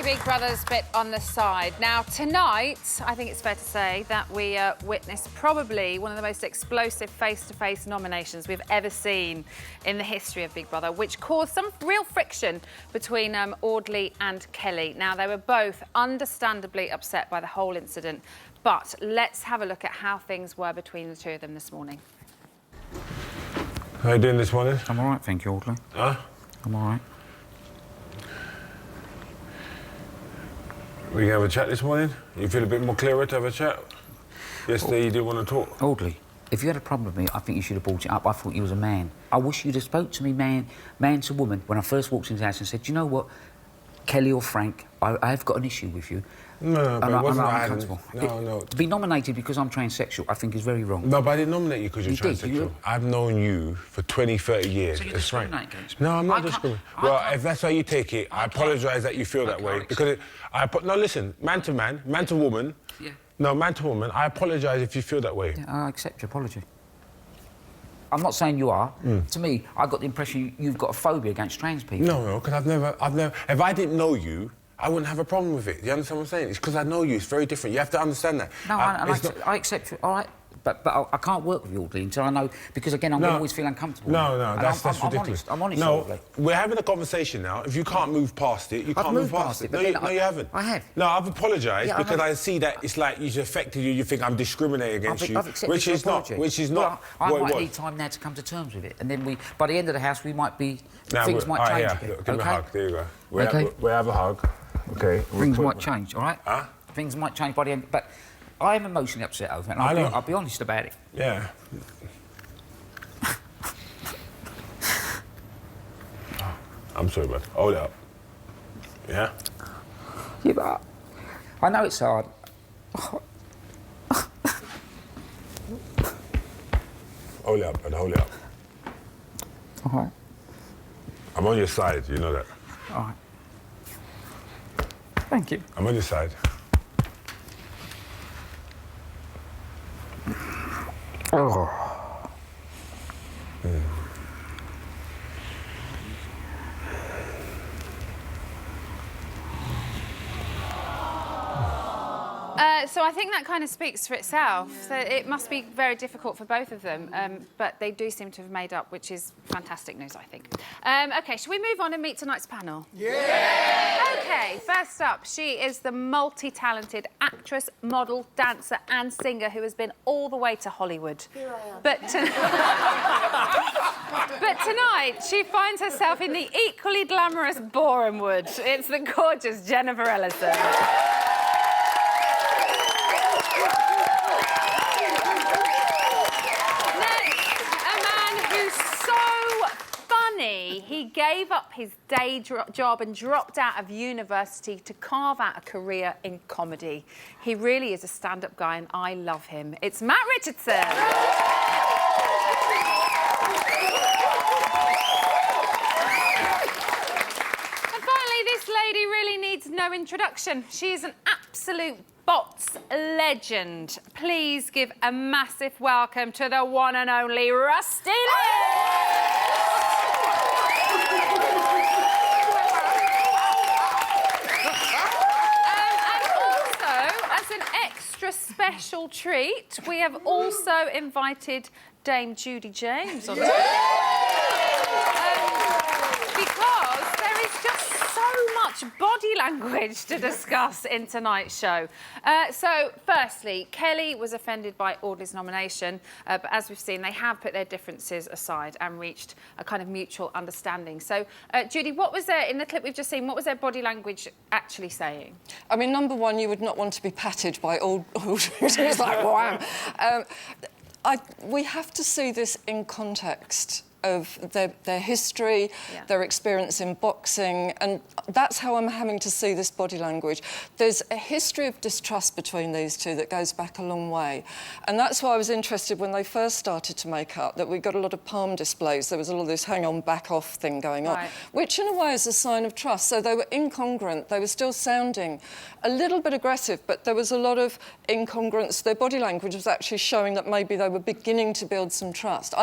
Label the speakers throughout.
Speaker 1: Big Brother's bit on the side. Now, tonight, I think it's fair to say that we witnessed probably one of the most explosive face-to-face nominations we've ever seen in the history of Big Brother, which caused some real friction between Audley and Kelly. Now, they were both understandably upset by the whole incident, but let's have a look at how things were between the two of them this morning.
Speaker 2: How are you doing this morning?
Speaker 3: I'm all right, thank you, Audley.
Speaker 2: Huh?
Speaker 3: I'm all right.
Speaker 2: We can have a chat this morning? You feel a bit more clearer to have a chat? Yesterday you didn't want to talk.
Speaker 3: Audley, if you had a problem with me, I think you should have brought it up. I thought you was a man. I wish you'd have spoke to me man to woman when I first walked into the house and said, you know what, Kelly or Frank, I've got an issue with you.
Speaker 2: No, but it wasn't
Speaker 3: uncomfortable.
Speaker 2: No.
Speaker 3: To be nominated because I'm transsexual, I think is very wrong.
Speaker 2: No, but I didn't nominate you because you're
Speaker 3: You
Speaker 2: transsexual.
Speaker 3: did,
Speaker 2: I've known you for 20, 30 years.
Speaker 3: So you
Speaker 2: It's right.
Speaker 3: discriminate against me?
Speaker 2: No, I'm not discriminating. Well, if that's how you take it, I apologise that you feel that way. Because no, listen, man to woman.
Speaker 3: Yeah.
Speaker 2: No, man to woman, I apologise if you feel that way.
Speaker 3: Yeah, I accept your apology. I'm not saying you are. To me, I got the impression you've got a phobia against trans people.
Speaker 2: No, because I've never... If I didn't know you, I wouldn't have a problem with it. You understand what I'm saying? It's because I know you. It's very different. You have to understand that.
Speaker 3: No, I accept you. All right. But I can't work with you, Audley, until I know... Because, again, I'm going to always feel uncomfortable.
Speaker 2: No, that's ridiculous.
Speaker 3: I'm honest,
Speaker 2: no,
Speaker 3: Audley.
Speaker 2: we're having a conversation now. If you can't move past it, you can't move past it. No, you haven't.
Speaker 3: I have.
Speaker 2: No, I've apologised because I see that it's like it's affected you. You think I'm discriminating against you, which is not.
Speaker 3: Well, I might need time now to come to terms with it. And then by the end of the house, we might be... Things might change again.
Speaker 2: Give me a hug. There you go. We have a hug. Okay.
Speaker 3: Things might change, all right?
Speaker 2: Huh?
Speaker 3: Things might change by the end, but I am emotionally upset over it, and I'll be honest about it.
Speaker 2: Yeah. I'm sorry, bud. Hold it up. Yeah?
Speaker 3: Yeah, but I know it's hard.
Speaker 2: Hold it up, bud. Hold it up.
Speaker 3: All right.
Speaker 2: I'm on your side. You know that.
Speaker 3: All right. Thank you.
Speaker 2: I'm on your side.
Speaker 3: Oh.
Speaker 1: So I think that kind of speaks for itself. So it must be very difficult for both of them, but they do seem to have made up, which is fantastic news, I think. OK, shall we move on and meet tonight's panel? Yeah! OK, first up, she is the multi-talented actress, model, dancer and singer who has been all the way to Hollywood.
Speaker 4: Here I am.
Speaker 1: But tonight, she finds herself in the equally glamorous Borehamwood. It's the gorgeous Jennifer Ellison. He gave up his day job and dropped out of university to carve out a career in comedy. He really is a stand-up guy and I love him. It's Matt Richardson. And finally, this lady really needs no introduction. She's an absolute bots legend. Please give a massive welcome to the one and only Rusty Lee! Special treat. We have also invited Dame Judy James on because there is just so much body language to discuss in tonight's show. So, firstly, Kelly was offended by Audley's nomination, but as we've seen, they have put their differences aside and reached a kind of mutual understanding. So, Judy, what was there, in the clip we've just seen, what was their body language actually saying?
Speaker 4: I mean, number one, you would not want to be patted by Audley. It's like, wow. We have to see this in context of their history, their experience in boxing, and that's how I'm having to see this body language. There's a history of distrust between these two that goes back a long way, and that's why I was interested when they first started to make up, that we got a lot of palm displays. There was a lot of this hang on, back off thing going on, which in a way is a sign of trust. So they were incongruent. They were still sounding a little bit aggressive, but there was a lot of incongruence. Their body language was actually showing that maybe they were beginning to build some trust.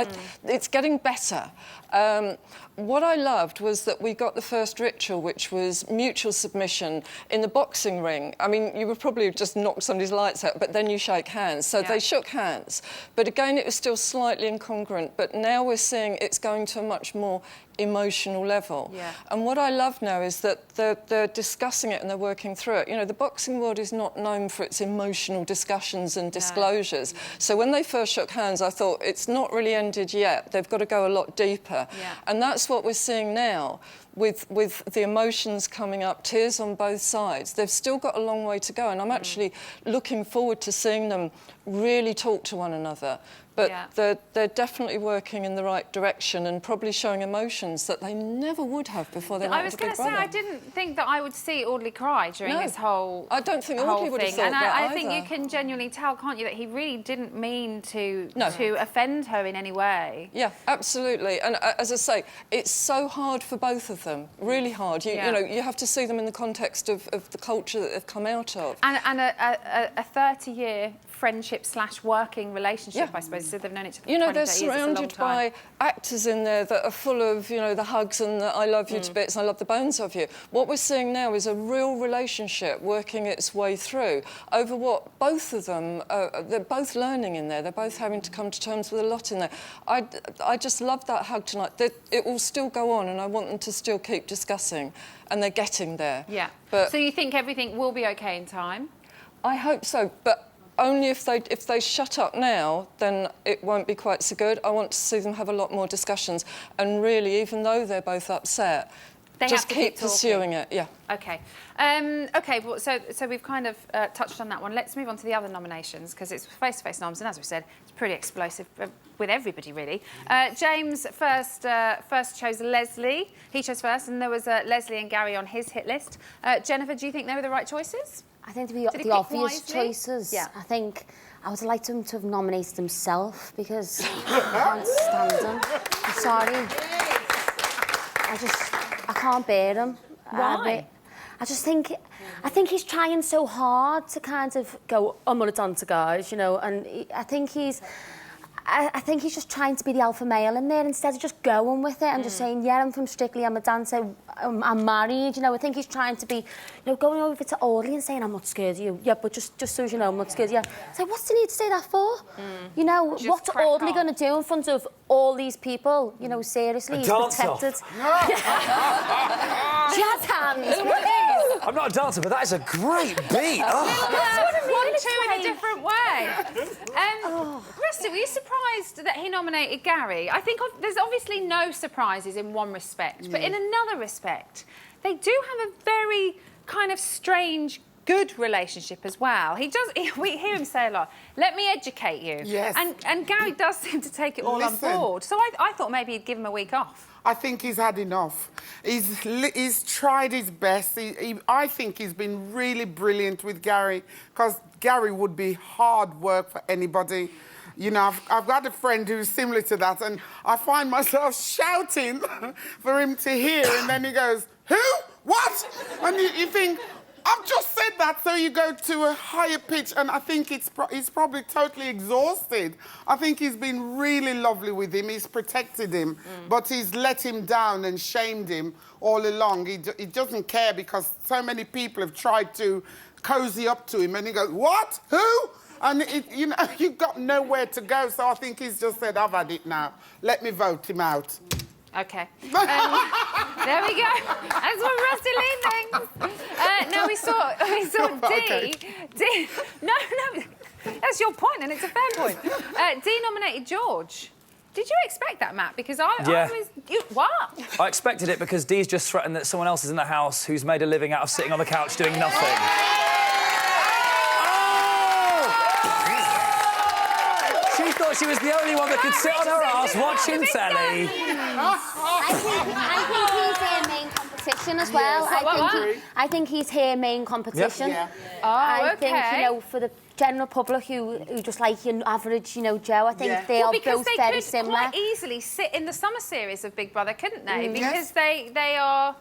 Speaker 4: It's getting better better. What I loved was that we got the first ritual, which was mutual submission in the boxing ring. I mean, you would probably have just knocked somebody's lights out, but then you shake hands. So they shook hands. But again, it was still slightly incongruent. But now we're seeing it's going to a much more emotional level.
Speaker 1: Yeah.
Speaker 4: And what I love now is that they're discussing it and they're working through it. You know, the boxing world is not known for its emotional discussions and disclosures. So when they first shook hands, I thought, it's not really ended yet. They've got to go a lot deeper.
Speaker 1: Yeah.
Speaker 4: And that's what we're seeing now with the emotions coming up, tears on both sides. They've still got a long way to go, and I'm actually looking forward to seeing them really talk to one another. But they're definitely working in the right direction and probably showing emotions that they never would have before they went
Speaker 1: I was
Speaker 4: into Big
Speaker 1: going to say,
Speaker 4: Brother.
Speaker 1: I didn't think that I would see Audley cry during
Speaker 4: No.
Speaker 1: this whole
Speaker 4: I don't think
Speaker 1: whole
Speaker 4: Audley would have
Speaker 1: thing.
Speaker 4: thought
Speaker 1: And
Speaker 4: that
Speaker 1: I think
Speaker 4: either.
Speaker 1: you can genuinely tell, can't you, that he really didn't mean to
Speaker 4: No.
Speaker 1: offend her in any way.
Speaker 4: Yeah, absolutely. And as I say, it's so hard for both of them, really hard. You know, you have to see them in the context of the culture that they've come out of.
Speaker 1: And a 30-year friendship/working relationship, I suppose. So they've known each other for
Speaker 4: You know,
Speaker 1: 20
Speaker 4: they're
Speaker 1: years. It's a long
Speaker 4: surrounded
Speaker 1: time.
Speaker 4: by actors in there that are full of, you know, the hugs and the I love you to bits, I love the bones of you. What we're seeing now is a real relationship working its way through over what both of them, they're both learning in there. They're both having to come to terms with a lot in there. I just love that hug tonight. It will still go on, and I want them to still keep discussing, and they're getting there.
Speaker 1: Yeah.
Speaker 4: But
Speaker 1: So you think everything will be okay in time?
Speaker 4: I hope so, but only if they shut up now, then it won't be quite so good. I want to see them have a lot more discussions, and really, even though they're both upset,
Speaker 1: They
Speaker 4: just
Speaker 1: have to
Speaker 4: keep
Speaker 1: keep talking.
Speaker 4: pursuing it. Yeah.
Speaker 1: Okay. Okay, well, so we've kind of touched on that one. Let's move on to the other nominations, because it's face-to-face noms, and as we said, it's pretty explosive with everybody, really. James first chose Leslie. He chose first, and there was Leslie and Gary on his hit list. Jennifer, do you think they were the right choices?
Speaker 5: I think
Speaker 1: Did he
Speaker 5: the
Speaker 1: pick
Speaker 5: obvious
Speaker 1: wisely?
Speaker 5: choices.
Speaker 1: Yeah.
Speaker 5: I think I would like him to have nominated himself because I can't stand him. I'm sorry. I can't bear him.
Speaker 1: Why?
Speaker 5: I think he's trying so hard to kind of go, I'm gonna dance to guys, you know, and I think he's just trying to be the alpha male in there instead of just going with it and just saying, yeah, I'm from Strictly, I'm a dancer, I'm married, you know. I think he's trying to be, you know, going over to Audley and saying, I'm not scared of you. Yeah, but just so you know, I'm not scared of you. So what's the need to say that for? You know,
Speaker 1: Just
Speaker 5: what's
Speaker 1: crack
Speaker 5: Audley
Speaker 1: on.
Speaker 5: going to do in front of all these people? You know, seriously, he's
Speaker 6: dance-off.
Speaker 5: protected. Jazz hands, woo!
Speaker 6: I'm not a dancer, but that is a great beat. Oh.
Speaker 1: One,
Speaker 5: It's
Speaker 1: two in a
Speaker 5: like-
Speaker 1: different way. Rusty, were you surprised that he nominated Gary? I think there's obviously no surprises in one respect, but in another respect, they do have a very kind of strange, good relationship as well. He does. We hear him say a lot. Let me educate you.
Speaker 7: Yes.
Speaker 1: And Gary does seem to take it all
Speaker 7: Listen.
Speaker 1: on board. So I thought maybe he'd give him a week off.
Speaker 7: I think he's had enough. He's tried his best. I think he's been really brilliant with Gary, because Gary would be hard work for anybody. You know, I've got a friend who's similar to that, and I find myself shouting for him to hear, and then he goes, who? What? And you think, I've just said that, so you go to a higher pitch, and I think he's probably totally exhausted. I think he's been really lovely with him. He's protected him, but he's let him down and shamed him all along. He doesn't care, because so many people have tried to cozy up to him, and he goes, what? Who? And, you know, you've got nowhere to go, so I think he's just said, I've had it now. Let me vote him out.
Speaker 1: Okay. There we go. That's what Rusty Lee thinks. No, we saw
Speaker 7: Okay.
Speaker 1: D. No, that's your point, and it's a fair point. D nominated George. Did you expect that, Matt? Because I was... What?
Speaker 6: I expected it because Dee's just threatened that someone else is in the house who's made a living out of sitting on the couch doing nothing. She thought she was the only one that could sit on her ass watching telly.
Speaker 5: I think he's her main competition as well. I think he's her main competition.
Speaker 7: Yeah.
Speaker 5: I think,
Speaker 1: okay.
Speaker 5: you know, for the general public who just like your average, you know, Joe, I think they
Speaker 1: Well,
Speaker 5: are
Speaker 1: because
Speaker 5: both
Speaker 1: they
Speaker 5: very
Speaker 1: could
Speaker 5: similar.
Speaker 1: quite easily sit in the summer series of Big Brother, couldn't they? Because
Speaker 7: Yes.
Speaker 1: they are...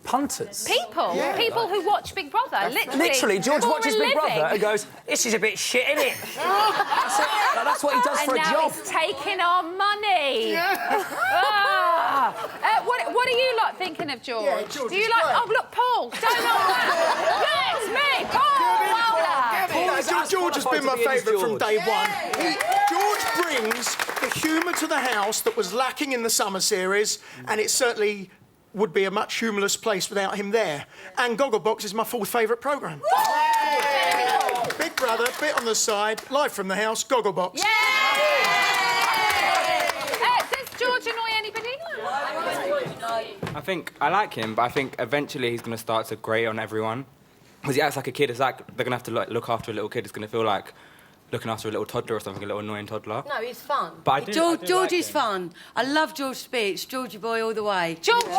Speaker 6: Punters.
Speaker 1: People. People who watch Big Brother.
Speaker 6: Literally, George
Speaker 1: for
Speaker 6: watches
Speaker 1: a
Speaker 6: Big
Speaker 1: living.
Speaker 6: Brother and goes, "This is a bit shit, isn't it?" That's what he does for
Speaker 1: And
Speaker 6: a
Speaker 1: now
Speaker 6: job.
Speaker 1: he's taking our money. What are you lot thinking of, George?
Speaker 8: Yeah, George
Speaker 1: Do you
Speaker 8: is
Speaker 1: like?
Speaker 8: great.
Speaker 1: Oh, look, Paul. Don't know that. Yeah, it's me, Paul. Wilder.
Speaker 8: George has been my
Speaker 6: qualified to be in as
Speaker 8: favourite from
Speaker 6: George.
Speaker 8: day one. George brings the humour to the house that was lacking in the summer series, and it certainly would be a much humorless place without him there. And Gogglebox is my fourth favourite programme. Big Brother, bit on the side, live from the house, Gogglebox.
Speaker 1: Does George annoy anybody?
Speaker 9: I think I like him, but I think eventually he's going to start to grate on everyone. Because he acts like a kid. It's like they're going to have to look after a little kid. It's going to feel like looking after a little toddler or something, a little annoying toddler.
Speaker 10: No, he's fun.
Speaker 9: But I do
Speaker 10: George
Speaker 9: like
Speaker 10: is
Speaker 9: him.
Speaker 10: fun. I love George's speech. Georgie boy all the way.
Speaker 1: Georgie boy!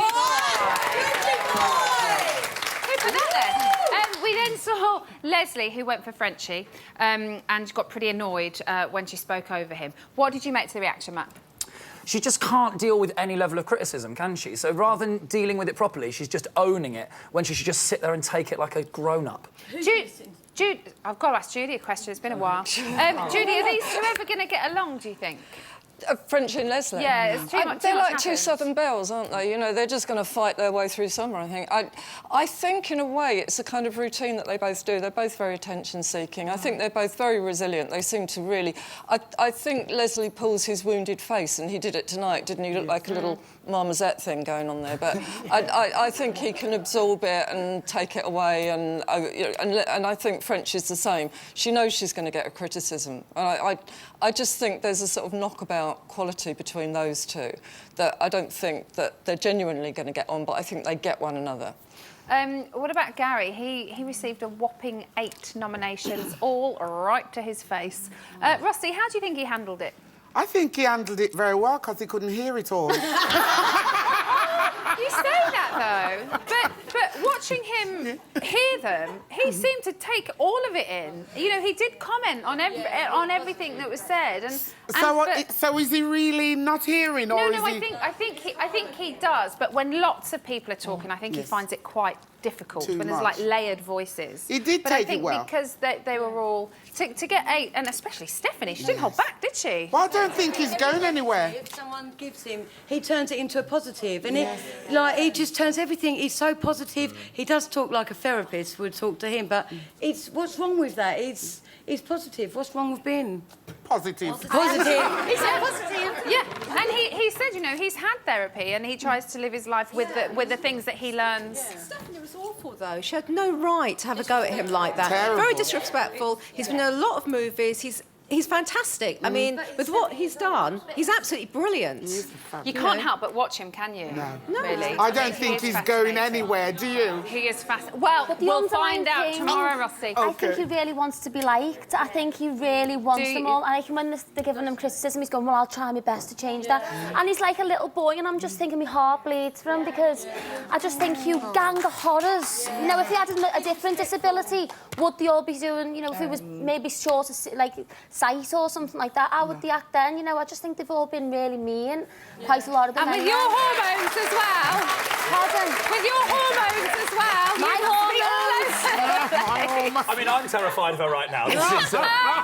Speaker 1: Who put that there? We then saw Leslie, who went for Frenchie, and got pretty annoyed when she spoke over him. What did you make to the reaction, Matt?
Speaker 6: She just can't deal with any level of criticism, can she? So rather than dealing with it properly, she's just owning it when she should just sit there and take it like a grown-up.
Speaker 1: Jude, I've got to ask Judy a question. It's been a while. Judy, are these two ever going to get along, do you think?
Speaker 4: French and Leslie.
Speaker 1: Yeah, it's too much.
Speaker 4: They're like
Speaker 1: happens.
Speaker 4: two Southern belles, aren't they? You know, they're just going to fight their way through summer, I think. I think, in a way, it's a kind of routine that they both do. They're both very attention-seeking. I think they're both very resilient. They seem to really... I think Leslie pulls his wounded face, and he did it tonight, didn't he? Look like a little marmoset thing going on there. But I think he can absorb it and take it away, and I think French is the same. She knows she's going to get a criticism. And I just think there's a sort of knockabout quality between those two that I don't think that they're genuinely going to get on, but I think they get one another.
Speaker 1: What about Gary? He received a whopping 8 nominations, all right to his face. Rusty, how do you think he handled it?
Speaker 7: I think he handled it very well because he couldn't hear it all.
Speaker 1: You say that, though, but watching him hear them, he seemed to take all of it in. You know, he did comment on everything that was said,
Speaker 7: So is he really not hearing, or is he...
Speaker 1: I think he does. But when lots of people are talking, I think he finds it quite difficult
Speaker 7: Too
Speaker 1: when there's
Speaker 7: much.
Speaker 1: like layered voices.
Speaker 7: He did
Speaker 1: but
Speaker 7: take
Speaker 1: I think
Speaker 7: it well.
Speaker 1: because they were all to get 8, and especially Stephanie, she didn't hold back, did she?
Speaker 7: Well, I don't think he's going anywhere.
Speaker 10: If someone gives him, he turns it into a positive, and he just turns everything. He's so positive. He does talk like a therapist would talk to him, but what's wrong with that? It's positive. What's wrong with being
Speaker 7: Positive.
Speaker 10: positive?
Speaker 1: He said positive. Yeah, and he said, you know, he's had therapy and he tries to live his life with the things that he learns.
Speaker 11: Stephanie was awful, though. She had no right to have a go at him like that.
Speaker 7: Terrible.
Speaker 11: Very disrespectful. He's been in a lot of movies. He's fantastic. I mean, with what he's done, he's absolutely brilliant.
Speaker 1: You can't help but watch him, can you? No. Really.
Speaker 7: I don't
Speaker 1: He
Speaker 7: think
Speaker 1: is
Speaker 7: he's going
Speaker 1: fascinating.
Speaker 7: anywhere, do you?
Speaker 1: He is fascinating. Well,
Speaker 5: But the
Speaker 1: we'll
Speaker 5: underlying
Speaker 1: find out
Speaker 5: thing-
Speaker 1: tomorrow, Rossi.
Speaker 5: I think he really wants to be liked. I think he really wants
Speaker 1: Do
Speaker 5: them
Speaker 1: you?
Speaker 5: all. And I think when they're giving him criticism, he's going, well, I'll try my best to change that. And he's like a little boy, and I'm just thinking my heart bleeds for him because I just think you gang of horrors. You know, if he had a different disability, would they all be doing, you know, if he was maybe short of, like, sight or something like that, how would they act then? You know, I just think they've all been really mean, quite a lot of them.
Speaker 1: And with your hormones as well.
Speaker 5: Pardon?
Speaker 1: With your hormones as well.
Speaker 5: My
Speaker 1: hormones.
Speaker 6: I mean, I'm terrified of her right now. This is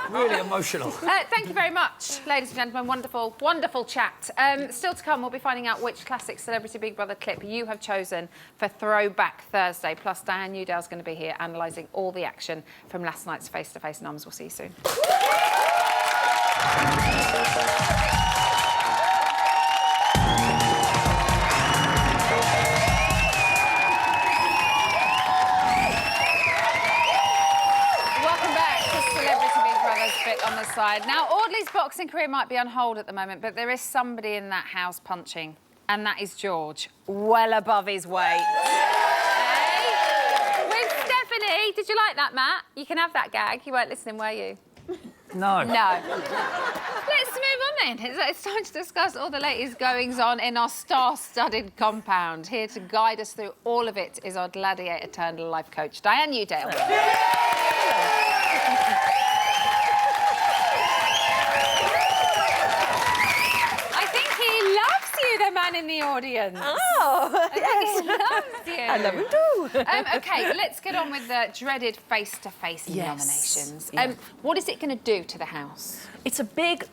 Speaker 6: really emotional.
Speaker 1: Thank you very much, ladies and gentlemen. Wonderful, wonderful chat. Still to come, we'll be finding out which classic Celebrity Big Brother clip you have chosen for Throwback Thursday. Plus, Diane Newdale's going to be here analysing all the action from last night's face-to-face noms. We'll see you soon. Welcome back to Celebrity Big Brother's Bit on the Side. Now, Audley's boxing career might be on hold at the moment, but there is somebody in that house punching, and that is George, well above his weight. Hey? With Stephanie. Did you like that, Matt? You can have that gag. You weren't listening, were you?
Speaker 6: No.
Speaker 1: No. Let's move on then. It's time to discuss all the latest goings-on in our star-studded compound. Here to guide us through all of it is our gladiator turned life coach, Diane Newdale. I think he loves you, the man. man in the audience.
Speaker 11: Oh, yes.
Speaker 1: He loves you.
Speaker 11: I love him too.
Speaker 1: OK, let's get on with the dreaded face-to-face nominations. What is it going to do to the House?
Speaker 11: It's a big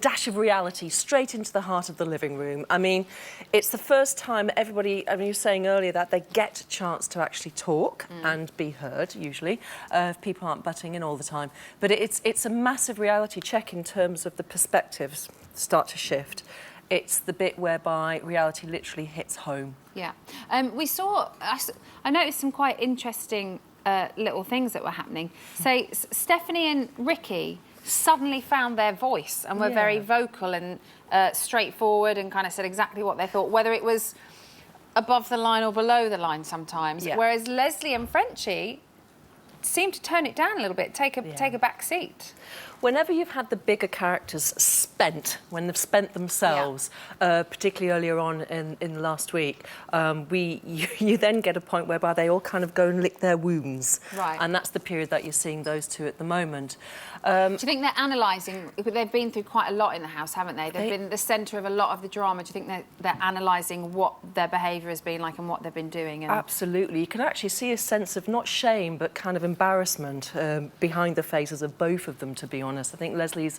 Speaker 11: dash of reality straight into the heart of the living room. I mean, it's the first time everybody, I mean, you were saying earlier that they get a chance to actually talk and be heard, usually, if people aren't butting in all the time. But it's a massive reality check in terms of the perspectives start to shift. It's the bit whereby reality literally hits home.
Speaker 1: Yeah. I noticed some quite interesting little things that were happening. Say, Stephanie and Ricky suddenly found their voice and were very vocal and straightforward and kind of said exactly what they thought, whether it was above the line or below the line sometimes. Whereas Leslie and Frenchie seemed to tone it down a little bit, take a back seat.
Speaker 11: Whenever you've had the bigger characters spent, when they've spent themselves, particularly earlier on in the last week, you then get a point whereby they all kind of go and lick their wounds.
Speaker 1: Right.
Speaker 11: And that's the period that you're seeing those two at the moment.
Speaker 1: Do you think they're analysing? They've been through quite a lot in the House, haven't they? They've been the centre of a lot of the drama. Do you think they're analysing what their behaviour has been like and what they've been doing? And...
Speaker 11: Absolutely. You can actually see a sense of not shame, but kind of embarrassment behind the faces of both of them, to be honest. I think Leslie's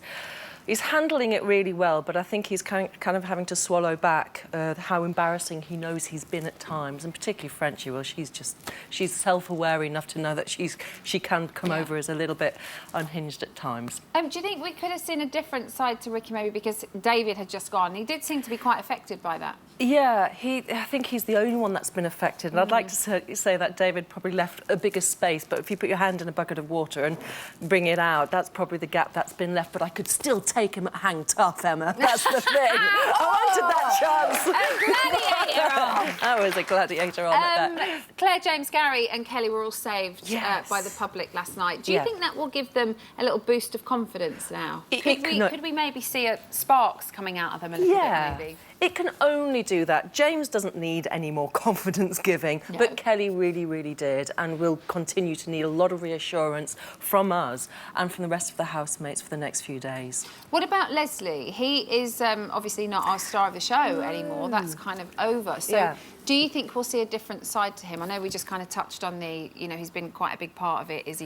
Speaker 11: handling it really well, but I think he's kind of having to swallow back how embarrassing he knows he's been at times, and particularly Frenchie. Well, she's self-aware enough to know that she can come over as a little bit unhinged at times.
Speaker 1: Do you think we could have seen a different side to Ricky maybe because David had just gone? He did seem to be quite affected by that.
Speaker 11: Yeah, I think he's the only one that's been affected, and I'd like to say that David probably left a bigger space, but if you put your hand in a bucket of water and bring it out, that's probably the gap that's been left, but I could still take him at hang tough, Emma. That's the thing. I wanted that chance.
Speaker 1: A gladiator on.
Speaker 11: I was a gladiator on at that.
Speaker 1: Claire, James, Gary and Kelly were all saved by the public last night. Do you think that will give them a little boost of confidence now? Could we maybe see sparks coming out of them a little bit, maybe?
Speaker 11: It can only do that. James doesn't need any more confidence giving, but Kelly really, really did, and will continue to need a lot of reassurance from us and from the rest of the housemates for the next few days.
Speaker 1: What about Leslie? He is obviously not our star of the show anymore. That's kind of over. So do you think we'll see a different side to him? I know we just kind of touched on he's been quite a big part of it. Is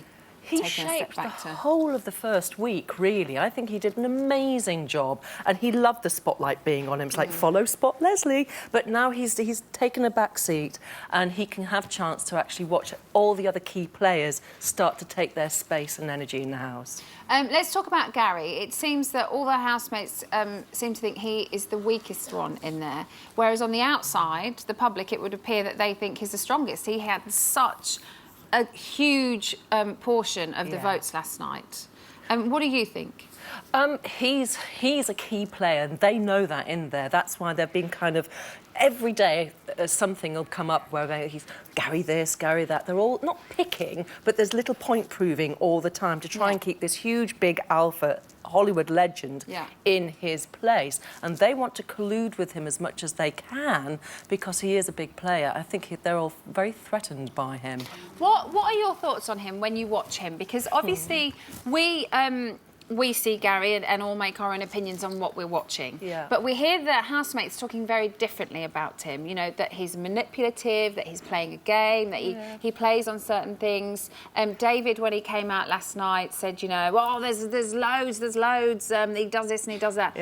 Speaker 1: he
Speaker 11: shaped the whole of the first week, really. I think he did an amazing job, and he loved the spotlight being on him. It's like, follow Spot Leslie. But now he's taken a back seat, and he can have chance to actually watch all the other key players start to take their space and energy in the house.
Speaker 1: Let's talk about Gary. It seems that all the housemates seem to think he is the weakest one in there, whereas on the outside, the public, it would appear that they think he's the strongest. He had such a huge portion of the votes last night. What do you think?
Speaker 11: He's a key player, and they know that in there. That's why they've been kind of... Every day, something will come up where he's Gary this, Gary that. They're all not picking, but there's little point proving all the time to try and keep this huge, big alpha Hollywood legend in his place. And they want to collude with him as much as they can because he is a big player. I think they're all very threatened by him.
Speaker 1: What are your thoughts on him when you watch him? Because obviously we see Gary and all make our own opinions on what we're watching. But we hear the housemates talking very differently about him, that he's manipulative, that he's playing a game, that he plays on certain things. David, when he came out last night, said, well, there's loads, he does this and he does that.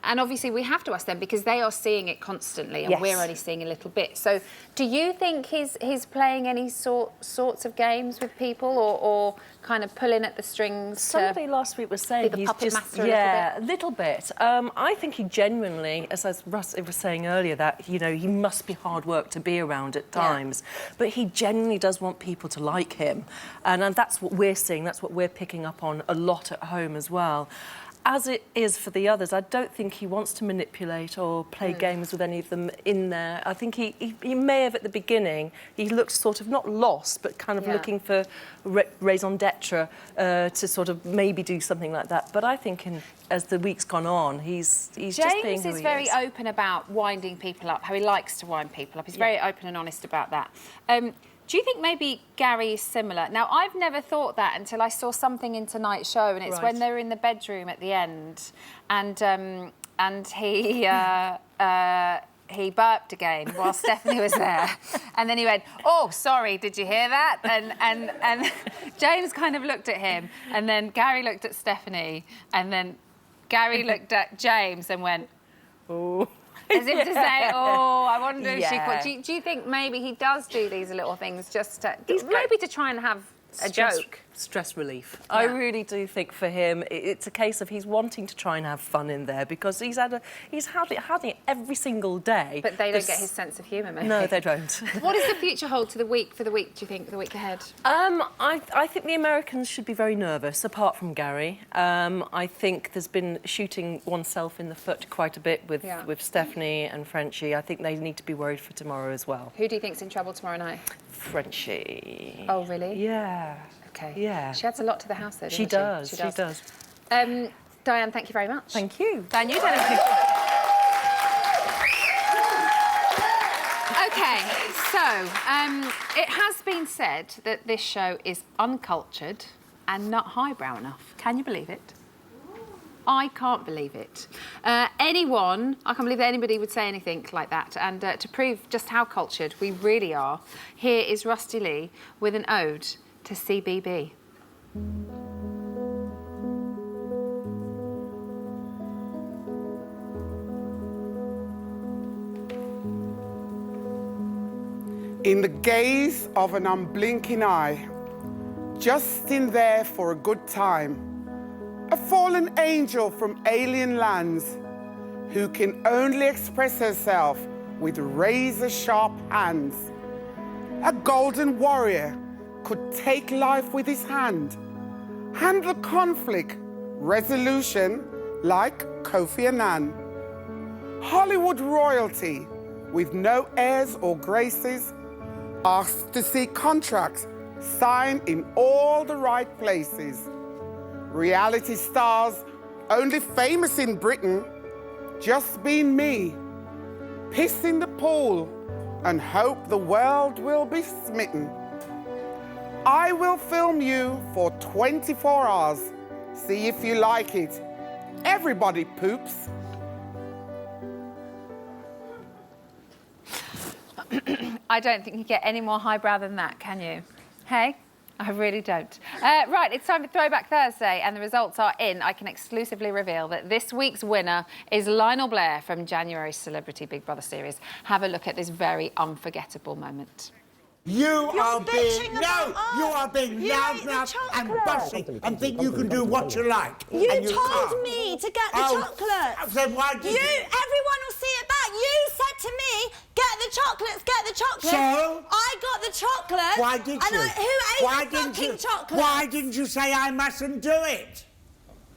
Speaker 1: And obviously we have to ask them because they are seeing it constantly and we're only seeing a little bit. So do you think he's playing any sorts of games with people or kind of pulling at the strings?
Speaker 11: Somebody last week was saying
Speaker 1: he's
Speaker 11: just...
Speaker 1: master
Speaker 11: a little bit. I think he genuinely, as Russ was saying earlier, that, he must be hard work to be around at times. But he genuinely does want people to like him. And that's what we're seeing, that's what we're picking up on a lot at home as well. As it is for the others, I don't think he wants to manipulate or play games with any of them in there. I think he may have at the beginning, he looked sort of not lost, but kind of looking for raison d'etre to sort of maybe do something like that. But I think as the week's gone on, he's just being who he is.
Speaker 1: James is very open about winding people up, how he likes to wind people up. He's very open and honest about that. Do you think maybe Gary is similar? Now, I've never thought that until I saw something in tonight's show, and it's when they're in the bedroom at the end, and and he burped again while Stephanie was there. And then he went, "Oh, sorry, did you hear that?" And James kind of looked at him, and then Gary looked at Stephanie, and then Gary looked at James and went, "Oh." As if to say, "Oh, I wonder if she could." Do you think maybe he does do these little things just to, maybe to try and have a joke?
Speaker 11: Stress relief.
Speaker 1: Yeah.
Speaker 11: I really do think for him it's a case of he's wanting to try and have fun in there because he's had it every single day.
Speaker 1: But they don't get his sense of humour, maybe.
Speaker 11: No, they don't.
Speaker 1: What does the future hold for the week, do you think, the week ahead?
Speaker 11: I think the Americans should be very nervous, apart from Gary. I think there's been shooting oneself in the foot quite a bit with Stephanie and Frenchie. I think they need to be worried for tomorrow as well.
Speaker 1: Who do you think's in trouble tomorrow night?
Speaker 11: Frenchie.
Speaker 1: Oh, really?
Speaker 11: Yeah.
Speaker 1: Okay.
Speaker 11: Yeah.
Speaker 1: She adds a lot to the house, though,
Speaker 11: She
Speaker 1: doesn't she?
Speaker 11: does. She does.
Speaker 1: Diane, thank you very much.
Speaker 11: Thank you.
Speaker 1: Dan, you done it. Okay, so it has been said that this show is uncultured and not highbrow enough. Can you believe it? I can't believe it. I can't believe that anybody would say anything like that. And to prove just how cultured we really are, here is Rusty Lee with an ode to CBB.
Speaker 7: In the gaze of an unblinking eye, just in there for a good time, a fallen angel from alien lands who can only express herself with razor-sharp hands. A golden warrior could take life with his hand, handle conflict, resolution like Kofi Annan. Hollywood royalty with no airs or graces, asked to see contracts signed in all the right places. Reality stars, only famous in Britain, just being me. Piss in the pool and hope the world will be smitten. I will film you for 24 hours. See if you like it. Everybody poops.
Speaker 1: I don't think you get any more highbrow than that, can you? Hey? I really don't. Right, it's time for Throwback Thursday, and the results are in. I can exclusively reveal that this week's winner is Lionel Blair from January's Celebrity Big Brother series. Have a look at this very unforgettable moment.
Speaker 12: You are being loud mouth and bossy and think you can do what you like.
Speaker 13: You
Speaker 12: and you
Speaker 13: told
Speaker 12: can't.
Speaker 13: me to get the chocolates.
Speaker 12: Then why did you?
Speaker 13: Everyone will see it back. You said to me, get the chocolates, get the chocolates.
Speaker 12: So?
Speaker 13: I got the chocolates.
Speaker 12: Why did you?
Speaker 13: Who ate the fucking chocolates?
Speaker 12: Why didn't you say I mustn't do it?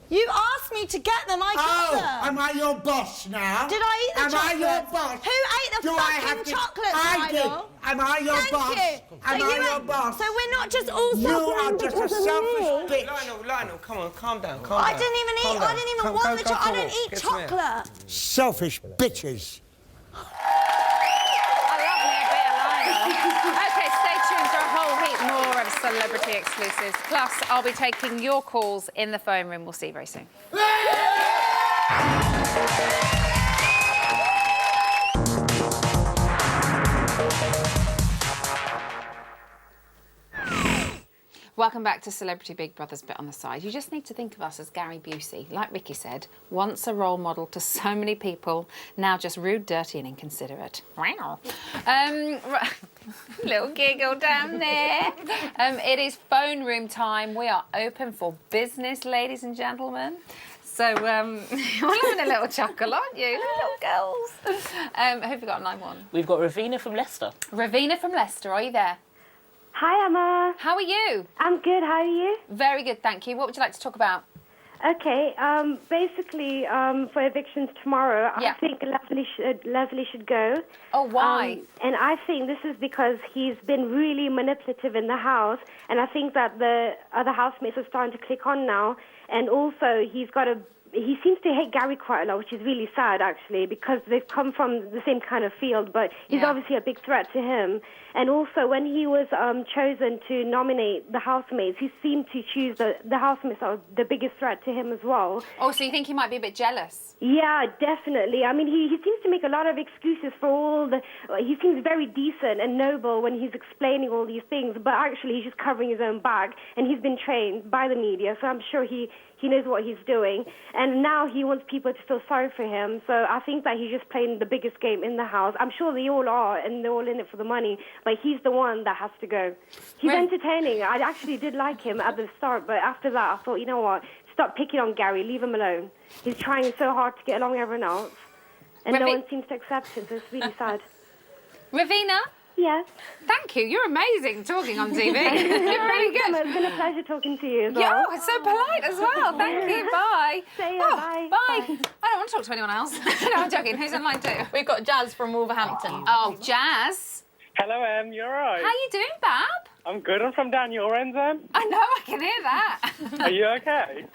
Speaker 13: You asked me to get them, I got them.
Speaker 12: Am I your boss now?
Speaker 13: Did I eat the chocolates?
Speaker 12: Am I your boss?
Speaker 13: Who ate the fucking chocolates,
Speaker 12: I did.
Speaker 13: Lionel?
Speaker 12: Am I your boss?
Speaker 13: Thank you.
Speaker 12: Am I your boss?
Speaker 13: So we're not just all
Speaker 12: You
Speaker 13: suffering
Speaker 12: are just a
Speaker 13: because of
Speaker 12: selfish
Speaker 13: me.
Speaker 12: bitch.
Speaker 14: Lionel, come on, calm down,
Speaker 13: I didn't even eat. I didn't even want the chocolate. I don't eat chocolate.
Speaker 12: Selfish bitches.
Speaker 1: Okay, stay tuned for a whole heap more of celebrity exclusives. Plus, I'll be taking your calls in the phone room. We'll see you very soon. Welcome back to Celebrity Big Brother's Bit on the Side. You just need to think of us as Gary Busey. Like Ricky said, once a role model to so many people, now just rude, dirty and inconsiderate. Wow. Little giggle down there. It is phone room time. We are open for business, ladies and gentlemen. So, you're having a little chuckle, aren't you? Little girls. Who have we got on line one?
Speaker 15: We've got Ravina from Leicester.
Speaker 1: Ravina from Leicester, are you there?
Speaker 16: Hi, Emma.
Speaker 1: How are you?
Speaker 16: I'm good. How are you?
Speaker 1: Very good, thank you. What would you like to talk about?
Speaker 16: Okay. Basically, for evictions tomorrow, I think Leslie should go.
Speaker 1: Oh, why?
Speaker 16: And I think this is because he's been really manipulative in the house, and I think that the other housemates are starting to click on now. And also, he's got a he seems to hate Gary quite a lot, which is really sad, actually, because they've come from the same kind of field, but he's obviously a big threat to him. And also, when he was chosen to nominate the housemates, he seemed to choose the housemates that were the biggest threat to him as well.
Speaker 1: Oh, so you think he might be a bit jealous?
Speaker 16: Yeah, definitely. I mean, he seems to make a lot of excuses for all the... He seems very decent and noble when he's explaining all these things, but actually he's just covering his own back, and he's been trained by the media, so I'm sure he knows what he's doing. And now he wants people to feel sorry for him, so I think that he's just playing the biggest game in the house. I'm sure they all are, and they're all in it for the money, but he's the one that has to go. He's entertaining. I actually did like him at the start, but after that I thought, you know what, stop picking on Gary, leave him alone. He's trying so hard to get along with everyone else, and no one seems to accept him, so it's really sad.
Speaker 1: Ravina?
Speaker 16: Yes?
Speaker 1: Thank you. You're amazing talking on TV. You're really good.
Speaker 16: It's been a pleasure talking to you as well.
Speaker 1: Yeah, it's so polite as well. Thank you. Bye.
Speaker 16: See ya, bye.
Speaker 1: Bye. I don't want to talk to anyone else. No, I'm joking. Who's in line too?
Speaker 14: We've got Jazz from Wolverhampton.
Speaker 1: Oh, Jazz.
Speaker 15: Hello, Em. You all right?
Speaker 1: How you doing, Bab?
Speaker 15: I'm good. I'm from down your end, Em.
Speaker 1: I know. I can hear that.
Speaker 15: Are you okay?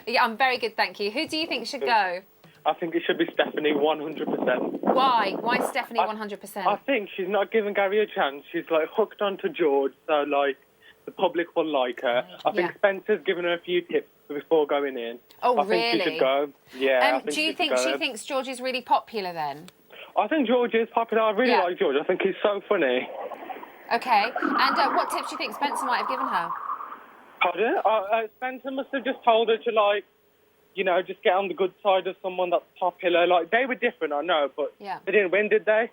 Speaker 1: Yeah, I'm very good, thank you. Who do you think should go?
Speaker 15: I think it should be Stephanie 100%.
Speaker 1: Why? Why Stephanie 100%?
Speaker 15: I think she's not giving Gary a chance. She's, like, hooked onto George, so, like, the public will like her. I think Spencer's given her a few tips before going in.
Speaker 1: Oh,
Speaker 15: I think she should go. Yeah, I think
Speaker 1: do you think she thinks George is really popular then?
Speaker 15: I think George is popular. I really like George. I think he's so funny.
Speaker 1: Okay. And what tips do you think Spencer might have given her?
Speaker 15: Pardon? Spencer must have just told her to, like, you know, just get on the good side of someone that's popular. Like, they were different, I know, but they didn't win, did they?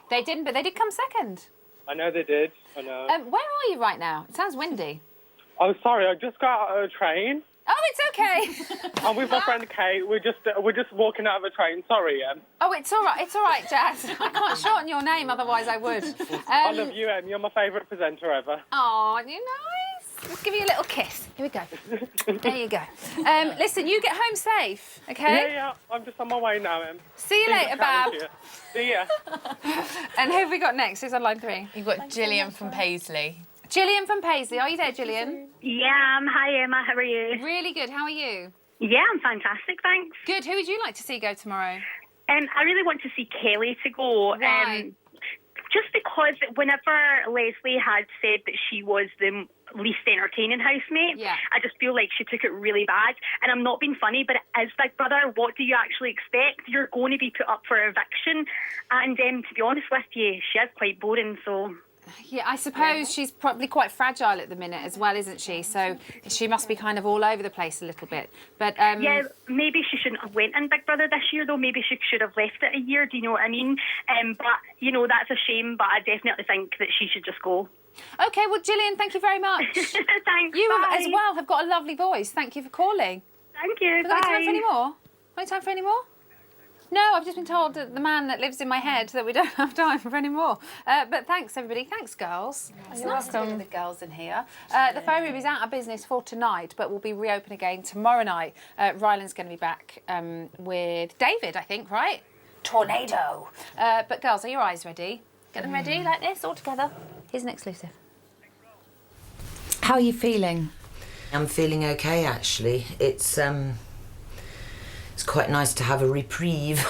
Speaker 1: They didn't, but they did come second.
Speaker 15: I know they did. I know.
Speaker 1: Where are you right now? It sounds windy.
Speaker 15: Oh, sorry, I just got out of a train.
Speaker 1: Oh, it's okay.
Speaker 15: I'm with my friend Kate. We're just walking out of a train. Sorry, Em.
Speaker 1: Oh, it's all right. It's all right, Jazz. I can't shorten your name, otherwise I would.
Speaker 15: I love you, Em. You're my favourite presenter ever.
Speaker 1: Oh, you're nice. Let's give you a little kiss. Here we go. There you go. Listen, you get home safe, okay?
Speaker 15: Yeah. I'm just on my way now, Em.
Speaker 1: See you later, Bab.
Speaker 15: See ya.
Speaker 1: And who have we got next? Who's on line 3?
Speaker 14: You've got Gillian from Paisley.
Speaker 1: Gillian from Paisley. Are you there, Gillian?
Speaker 17: Yeah, hi Emma, how are you?
Speaker 1: Really good. How are you?
Speaker 17: Yeah, I'm fantastic, thanks.
Speaker 1: Good. Who would you like to see go tomorrow?
Speaker 17: I really want to see Kelly to go.
Speaker 1: Why?
Speaker 17: Just because whenever Leslie had said that she was the least entertaining housemate, I just feel like she took it really bad. And I'm not being funny, but it is Big Brother. What do you actually expect? You're going to be put up for eviction. And to be honest with you, she is quite boring, so...
Speaker 1: Yeah, I suppose she's probably quite fragile at the minute as well, isn't she? So she must be kind of all over the place a little bit. But
Speaker 17: yeah, maybe she shouldn't have went in Big Brother this year, though. Maybe she should have left it a year, do you know what I mean? But, you know, that's a shame, but I definitely think that she should just go.
Speaker 1: OK, well, Gillian, thank you very much.
Speaker 17: Thanks,
Speaker 1: You
Speaker 17: bye.
Speaker 1: as well have got a lovely voice. Thank you for calling.
Speaker 17: Thank you,
Speaker 1: Have we got time for any more? Any time for any more? No, I've just been told that the man that lives in my head that we don't have time for any more. But thanks, everybody. Thanks, girls. It's nice to be with the girls in here. The phone room is out of business for tonight, but will be reopened again tomorrow night. Ryland's going to be back with David, I think, right? Tornado. But girls, are your eyes ready? Get them ready like this, all together. Here's an exclusive.
Speaker 18: How are you feeling?
Speaker 19: I'm feeling okay, actually. It's quite nice to have a reprieve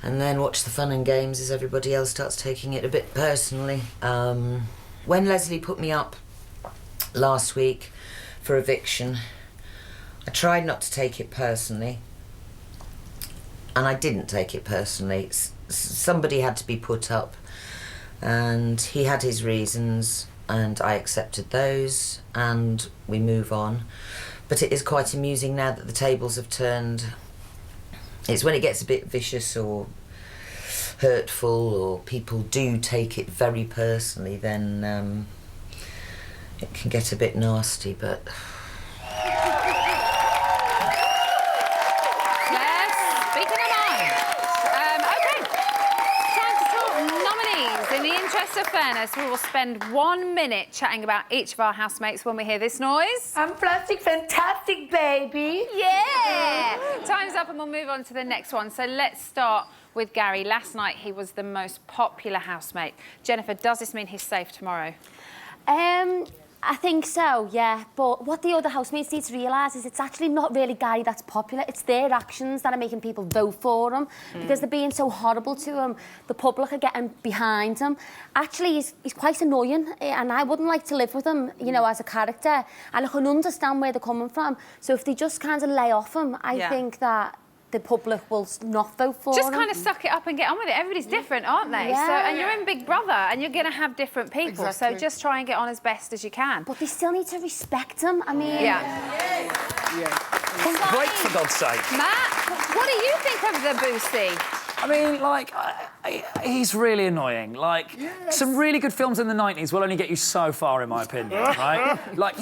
Speaker 19: and then watch the fun and games as everybody else starts taking it a bit personally. When Leslie put me up last week for eviction, I tried not to take it personally, and I didn't take it personally. Somebody had to be put up, and he had his reasons, and I accepted those, and we move on. But it is quite amusing now that the tables have turned. It's when it gets a bit vicious or hurtful, or people do take it very personally, then it can get a bit nasty, but...
Speaker 1: Of fairness, we will spend 1 minute chatting about each of our housemates when we hear this noise.
Speaker 11: I'm plastic fantastic, baby.
Speaker 1: Yeah! Time's up and we'll move on to the next one. So let's start with Gary. Last night he was the most popular housemate. Jennifer, does this mean he's safe tomorrow?
Speaker 5: I think so, yeah. But what the other housemates need to realise is it's actually not really Gary that's popular. It's their actions that are making people vote for him because they're being so horrible to him. The public are getting behind him. Actually, he's quite annoying and I wouldn't like to live with him, you know, as a character. And I can understand where they're coming from. So if they just kind of lay off him, I think that the public will not vote for
Speaker 1: Just
Speaker 5: him.
Speaker 1: kind of suck it up and get on with it. Everybody's different, aren't they?
Speaker 5: Yeah.
Speaker 1: So, and you're in Big Brother, and you're going to have different people.
Speaker 5: Exactly.
Speaker 1: So just try and get on as best as you can.
Speaker 5: But they still need to respect him. I mean...
Speaker 6: Break, for God's sake.
Speaker 1: Matt, what do you think of the Boosie?
Speaker 6: I mean, like, he's really annoying. Like, some really good films in the 90s will only get you so far, in my opinion, right? Like,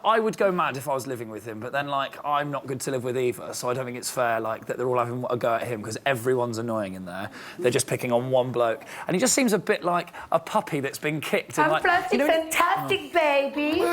Speaker 6: I would go mad if I was living with him, but then, like, I'm not good to live with either, so I don't think it's fair, like, that they're all having a go at him, because everyone's annoying in there. They're just picking on one bloke. And he just seems a bit like a puppy that's been kicked. And, like,
Speaker 5: fantastic, baby.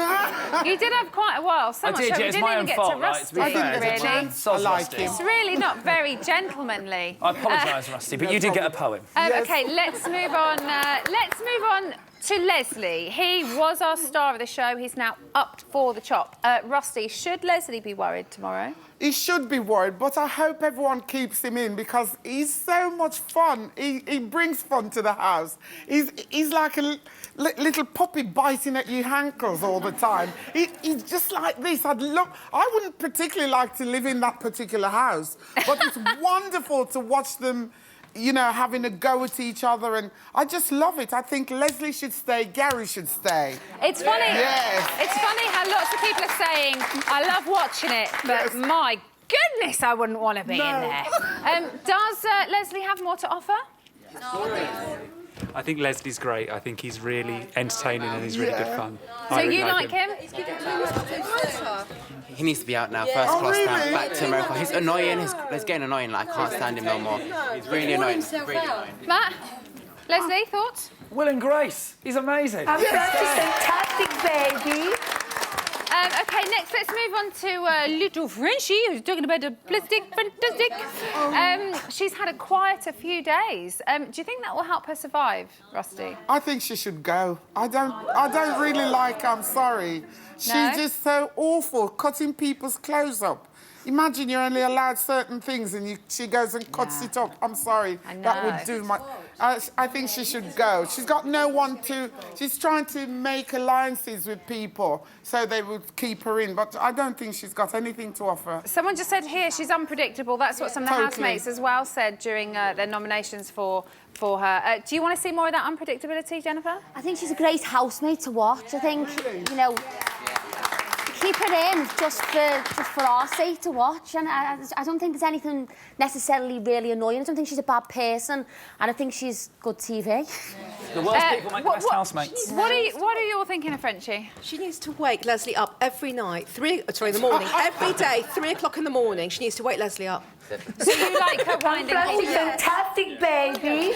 Speaker 1: You did have quite a while. So
Speaker 6: I
Speaker 1: much
Speaker 6: did,
Speaker 1: so
Speaker 6: yeah,
Speaker 1: we
Speaker 6: it's
Speaker 1: didn't
Speaker 6: my
Speaker 1: even
Speaker 6: own
Speaker 1: get
Speaker 6: fault,
Speaker 1: to
Speaker 6: right,
Speaker 1: Rusty,
Speaker 6: to be fair,
Speaker 1: really.
Speaker 6: I like him.
Speaker 1: It's really not very gentlemanly.
Speaker 6: I apologise, Rusty, but you did get a poem.
Speaker 1: Okay, let's move on. Let's move on to Leslie. He was our star of the show. He's now up for the chop. Rusty, should Leslie be worried tomorrow?
Speaker 7: He should be worried, but I hope everyone keeps him in because he's so much fun. He brings fun to the house. He's like a little puppy biting at your ankles all the time. He's just like this. I wouldn't particularly like to live in that particular house, but it's wonderful to watch them, you know, having a go at each other, and I just love it. I think Leslie should stay, Gary should stay.
Speaker 1: It's funny.
Speaker 7: Yes.
Speaker 1: It's funny how lots of people are saying, I love watching it, but my goodness, I wouldn't want to be in there. Does Leslie have more to offer?
Speaker 20: I think Leslie's great. I think he's really entertaining and he's really good fun.
Speaker 1: So you like him?
Speaker 21: He needs to be out now. First class stamp, back to America. He's annoying. He's getting annoying. Like, I can't stand him no more. He's really annoying. Really annoying.
Speaker 1: Matt? Leslie, thoughts?
Speaker 6: Will and Grace. He's amazing.
Speaker 5: Fantastic, baby.
Speaker 1: OK, next let's move on to little Frenchie, who's talking about a plastic fantastic. She's had a quieter few days. Do you think that will help her survive, Rusty?
Speaker 7: I think she should go. I don't really like her, I'm sorry. She's just so awful, cutting people's clothes up. Imagine you're only allowed certain things and she goes and cuts it up. I'm sorry. That would do my... I think she should go. She's got no one to... She's trying to make alliances with people so they would keep her in, but I don't think she's got anything to offer.
Speaker 1: Someone just said here she's unpredictable. That's what some of the housemates as well said during their nominations for her. Do you want to see more of that unpredictability, Jennifer?
Speaker 5: I think she's a great housemate to watch. I think, you know... Keep her in just for our sake to watch, and I don't think there's anything necessarily really annoying. I don't think she's a bad person, and I think she's good TV.
Speaker 6: The worst people make the best housemates.
Speaker 1: What are you all thinking of Frenchie?
Speaker 22: She needs to wake Leslie up every night, in the morning, every day, 3 o'clock in the morning. She needs to wake Leslie up.
Speaker 1: So you like her winding people?
Speaker 5: Fantastic, baby.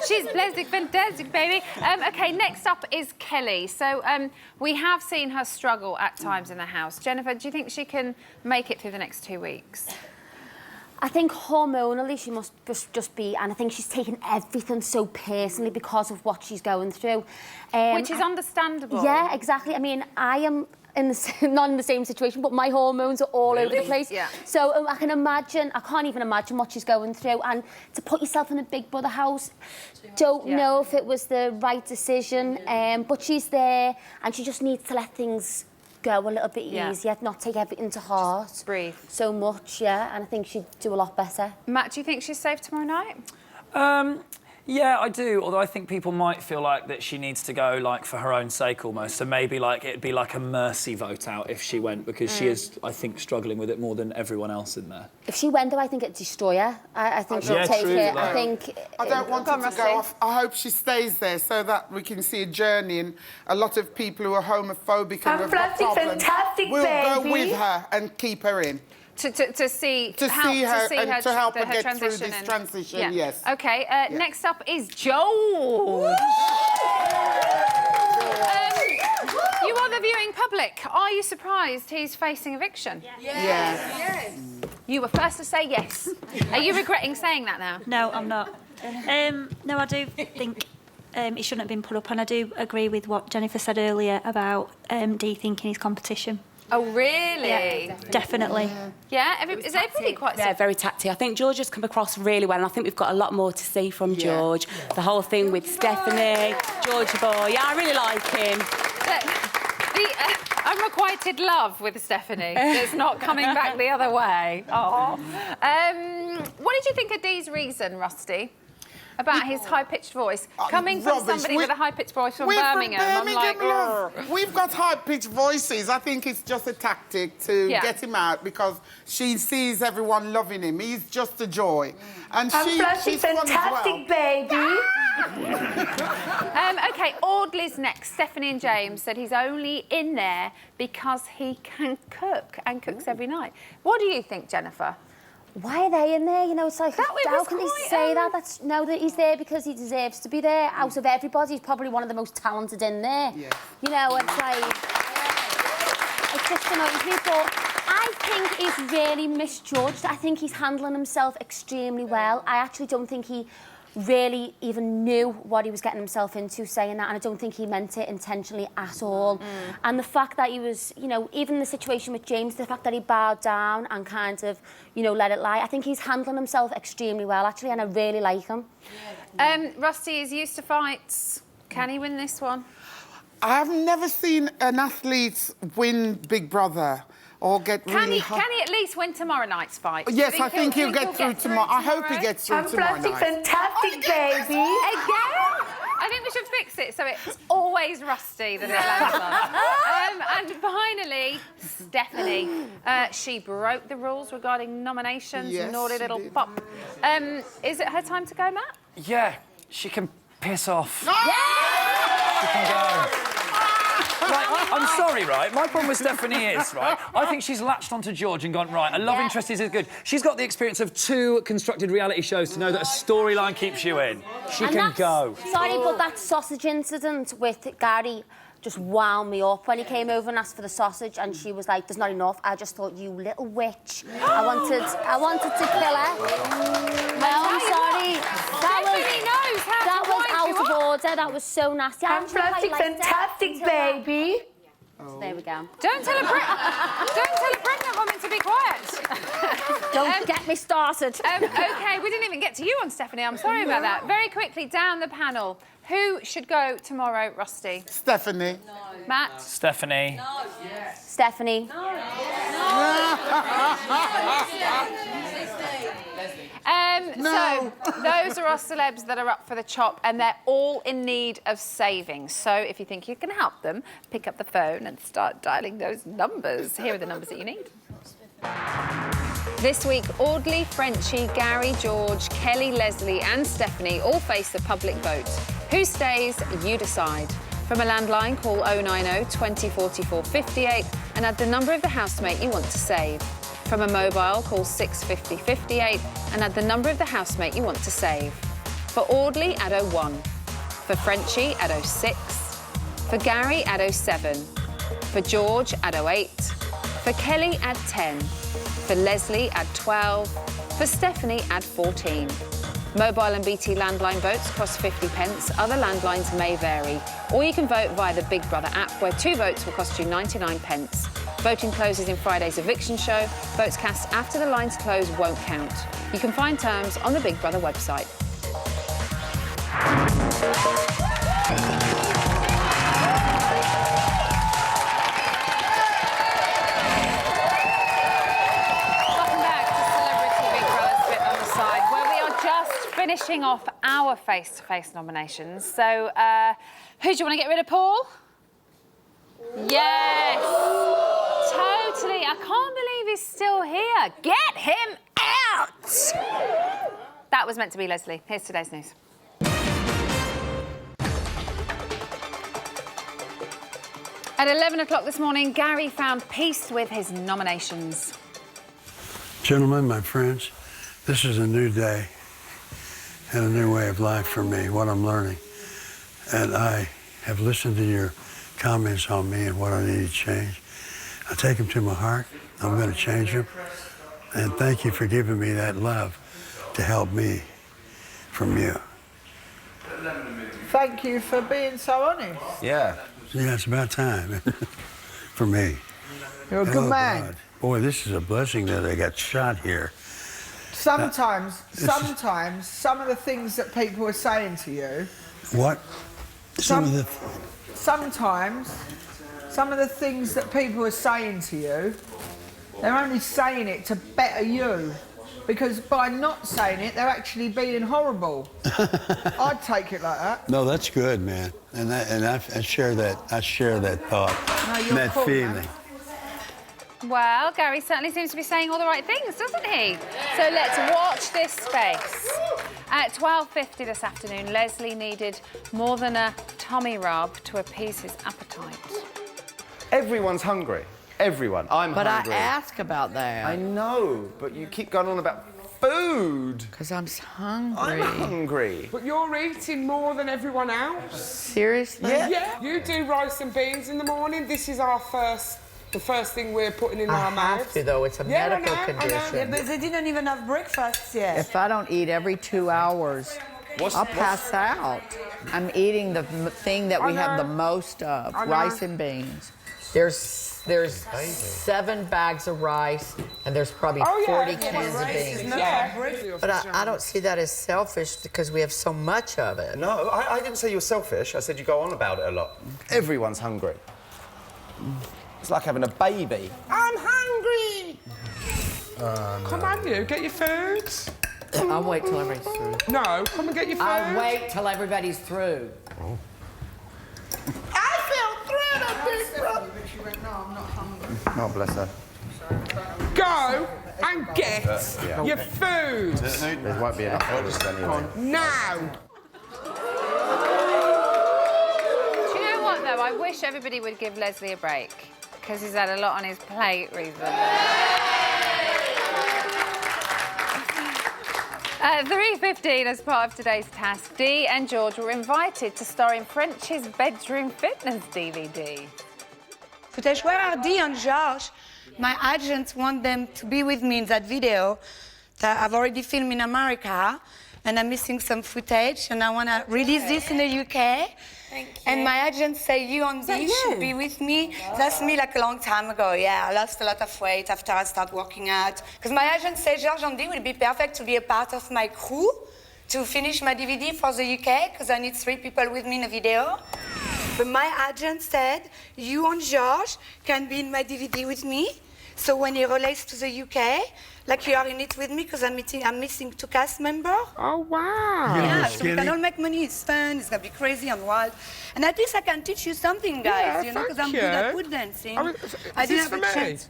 Speaker 1: She's plastic, fantastic, baby. OK, next up is Kelly. So we have seen her struggle at times in the house. Jennifer, do you think she can make it through the next 2 weeks?
Speaker 5: I think hormonally she must just be, and I think she's taken everything so personally because of what she's going through.
Speaker 1: Which is understandable.
Speaker 5: Yeah, exactly. I mean, I am... not in the same situation, but my hormones are all over the place.
Speaker 1: Yeah.
Speaker 5: So I can't even imagine what she's going through. And to put yourself in a Big Brother house, don't know if it was the right decision, but she's there and she just needs to let things go a little bit easier, not take everything to heart.
Speaker 1: Breathe.
Speaker 5: So much, and I think she'd do a lot better.
Speaker 1: Matt, do you think she's safe tomorrow night?
Speaker 6: Yeah, I do, although I think people might feel like that she needs to go, like, for her own sake almost. So maybe, like, it'd be like a mercy vote out if she went, because she is, I think, struggling with it more than everyone else in there.
Speaker 5: If she went, though, I think it'd destroy her. I think she'll take it. I think...
Speaker 7: I don't want her to go off. I hope she stays there so that we can see a journey, and a lot of people who are homophobic and have got problems will go with her and keep her in.
Speaker 1: To see her
Speaker 7: and to help her get
Speaker 1: transition
Speaker 7: through this transition, yes.
Speaker 1: OK, next up is George. You are the viewing public. Are you surprised he's facing eviction?
Speaker 7: Yes.
Speaker 1: You were first to say yes. Are you regretting saying that now?
Speaker 23: No, I'm not. No, I do think
Speaker 2: he shouldn't have been put up, and I do agree with what Jennifer said earlier about Dee thinking he's competition.
Speaker 1: Oh, really?
Speaker 2: Yeah, definitely.
Speaker 1: Yeah, is everybody quite...
Speaker 3: Yeah, very tacty. I think George has come across really well, and I think we've got a lot more to see from George. The whole thing with Stephanie, George boy. Yeah, I really like him.
Speaker 1: Unrequited love with Stephanie. It's not coming back the other way. Oh. What did you think of Dee's reason, Rusty? About his high-pitched voice? Coming from somebody with a high-pitched voice from Birmingham, I'm like...
Speaker 7: We've got high-pitched voices. I think it's just a tactic to get him out because she sees everyone loving him. He's just a joy. And she's
Speaker 13: fantastic, baby.
Speaker 1: OK, Audley's next. Stephanie and James said he's only in there because he can cook and cooks every night. What do you think, Jennifer?
Speaker 5: Why are they in there? You know, it's like, how can they say that? That he's there because he deserves to be there. Out of everybody, he's probably one of the most talented in there. Yeah. You know, it's like... It just annoys me, but I think he's really misjudged. I think he's handling himself extremely well. I actually don't think he really even knew what he was getting himself into saying that, and I don't think he meant it intentionally at all. And the fact that he was, you know, even the situation with James, the fact that he bowed down and kind of, you know, let it lie, I think he's handling himself extremely well, actually, and I really like him.
Speaker 1: Rusty is used to fights. Can he win this one?
Speaker 7: I've never seen an athlete win Big Brother. Or get
Speaker 1: can
Speaker 7: really
Speaker 1: he at least win tomorrow night's fight?
Speaker 7: Yes, I think he'll get through tomorrow. I hope he gets through tomorrow night.
Speaker 13: Fantastic, baby.
Speaker 1: Again? I think we should fix it so it's always Rusty that it lands on. And finally, Stephanie. She broke the rules regarding nominations.
Speaker 7: Yes,
Speaker 1: naughty little
Speaker 7: did.
Speaker 1: pop. Is it her time to go, Matt?
Speaker 6: Yeah, she can piss off.
Speaker 1: Yeah!
Speaker 6: She can go. Right, I'm sorry, right? My problem with Stephanie is, right, I think she's latched onto George and gone, right, a love interest is good. She's got the experience of 2 constructed reality shows to know that a storyline keeps you in. She can go.
Speaker 5: Sorry, but that sausage incident with Gary just wound me up when he came over and asked for the sausage and she was like, there's not enough. I just thought, you little witch. I wanted to kill her. Well, I'm sorry. That was out of order. That was so nasty.
Speaker 13: Fantastic, baby.
Speaker 5: So there we go.
Speaker 1: Don't tell a pregnant woman to be quiet.
Speaker 5: Don't get me started.
Speaker 1: OK, we didn't even get to you on Stephanie. I'm sorry about that. Very quickly, down the panel. Who should go tomorrow, Rusty?
Speaker 7: Stephanie.
Speaker 1: No. Matt?
Speaker 6: Stephanie.
Speaker 1: No. Yes.
Speaker 5: Stephanie.
Speaker 1: No. So, those are our celebs that are up for the chop, and they're all in need of saving. So, if you think you can help them, pick up the phone and start dialing those numbers. Here are the numbers that you need. This week, Audley, Frenchie, Gary, George, Kelly, Leslie and Stephanie all face the public vote. Who stays? You decide. From a landline, call 090 20 44 58 and add the number of the housemate you want to save. From a mobile, call 650 58 and add the number of the housemate you want to save. For Audley, add 01. For Frenchie, add 06. For Gary, add 07. For George, add 08. For Kelly, add 10. For Leslie, add 12. For Stephanie, add 14. Mobile and BT landline votes cost 50 pence. Other landlines may vary. Or you can vote via the Big Brother app, where 2 votes will cost you 99 pence. Voting closes in Friday's eviction show. Votes cast after the lines close won't count. You can find terms on the Big Brother website. Finishing off our face-to-face nominations. So, who do you want to get rid of, Paul? Yes! Totally. I can't believe he's still here. Get him out! That was meant to be Leslie. Here's today's news. At 11 o'clock this morning, Gary found peace with his nominations.
Speaker 23: Gentlemen, my friends, this is a new day and a new way of life for me, what I'm learning. And I have listened to your comments on me and what I need to change. I take them to my heart. I'm going to change them. And thank you for giving me that love to help me from you.
Speaker 4: Thank you for being so honest.
Speaker 23: Yeah. Yeah, it's about time for me.
Speaker 4: You're a good man.
Speaker 23: God. Boy, this is a blessing that I got shot here.
Speaker 4: Sometimes, some of the things that people are saying to you.
Speaker 23: What?
Speaker 4: Sometimes, some of the things that people are saying to you, they're only saying it to better you. Because by not saying it, they're actually being horrible. I'd take it like that.
Speaker 23: No, that's good, man. And I share that. I share that thought,
Speaker 1: you're
Speaker 23: that
Speaker 1: cool,
Speaker 23: feeling.
Speaker 1: man. Well, Gary certainly seems to be saying all the right things, doesn't he? So let's watch this space. At 12:50 this afternoon, Leslie needed more than a tummy rub to appease his appetite.
Speaker 8: Everyone's hungry. Everyone. I'm
Speaker 9: but
Speaker 8: hungry.
Speaker 9: But I ask about that.
Speaker 8: I know, but you keep going on about food.
Speaker 9: Because I'm hungry.
Speaker 8: I'm hungry.
Speaker 24: But you're eating more than everyone else.
Speaker 9: Seriously?
Speaker 24: Yeah. You do rice and beans in the morning. This is the first thing we're putting in our mouths.
Speaker 9: I have to, though. It's a medical condition.
Speaker 4: Yeah, but they didn't even have breakfast yet.
Speaker 9: If I don't eat every 2 hours, I'll pass out. I'm eating the thing that we have the most of, rice and beans. There's 7 bags of rice, and there's probably 40 cans of beans. But I don't see that as selfish because we have so much of it.
Speaker 8: No, I didn't say you were selfish. I said you go on about it a lot. Everyone's hungry. It's like having a baby.
Speaker 24: I'm hungry! Come on, you, get your food.
Speaker 9: I'll wait till everybody's through.
Speaker 24: No, come and get your food.
Speaker 9: I'll wait till everybody's through.
Speaker 24: Oh.
Speaker 4: I feel thrilled, Big Brother. She went, no, I'm not hungry.
Speaker 8: Oh, bless her.
Speaker 24: Go and get your food.
Speaker 8: There won't be enough for us anyway.
Speaker 24: Now!
Speaker 1: Do you know what, though? I wish everybody would give Leslie a break, because he's had a lot on his plate recently. At 3:15, as part of today's task, Dee and George were invited to star in French's bedroom fitness DVD.
Speaker 25: Footage, where are Dee and George? My agents want them to be with me in that video that I've already filmed in America, and I'm missing some footage, and I want to release this in the UK. Thank you. And my agents say you and Dee should be with me. That's me like a long time ago, yeah. I lost a lot of weight after I started working out. Because my agent said George and Dee will be perfect to be a part of my crew to finish my DVD for the UK, because I need 3 people with me in the video. But my agent said you and George can be in my DVD with me. So when he relates to the UK, like you are in it with me, because I'm missing 2 cast members.
Speaker 24: Oh, wow.
Speaker 25: Yeah, so we can all make money. It's fun. It's going to be crazy and wild. And at least I can teach you something, guys, you know, because I'm good at wood dancing. I didn't have a chance.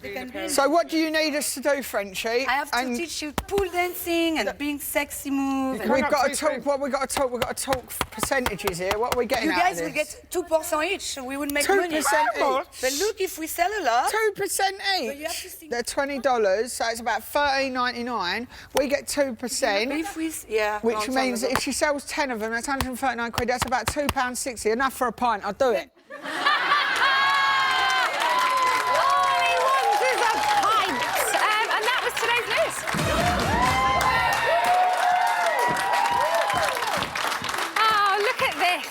Speaker 4: So what do you need us to do, Frenchie?
Speaker 25: I have to teach you pool dancing and being sexy move.
Speaker 4: We've got to talk. What we've got to talk. We've got to talk percentages here. What are we getting?
Speaker 25: You guys will get 2% each, so we would make money.
Speaker 4: 2% each.
Speaker 25: But look, if we sell a lot,
Speaker 4: 2% each. They're $20, so it's about $13.99. We get 2%. Which means that if she sells 10 of them, that's 139 quid. That's about £2.60. Enough for a pint. I'll do it.
Speaker 1: All he wants is a pint. And that was today's list. Oh, look at this.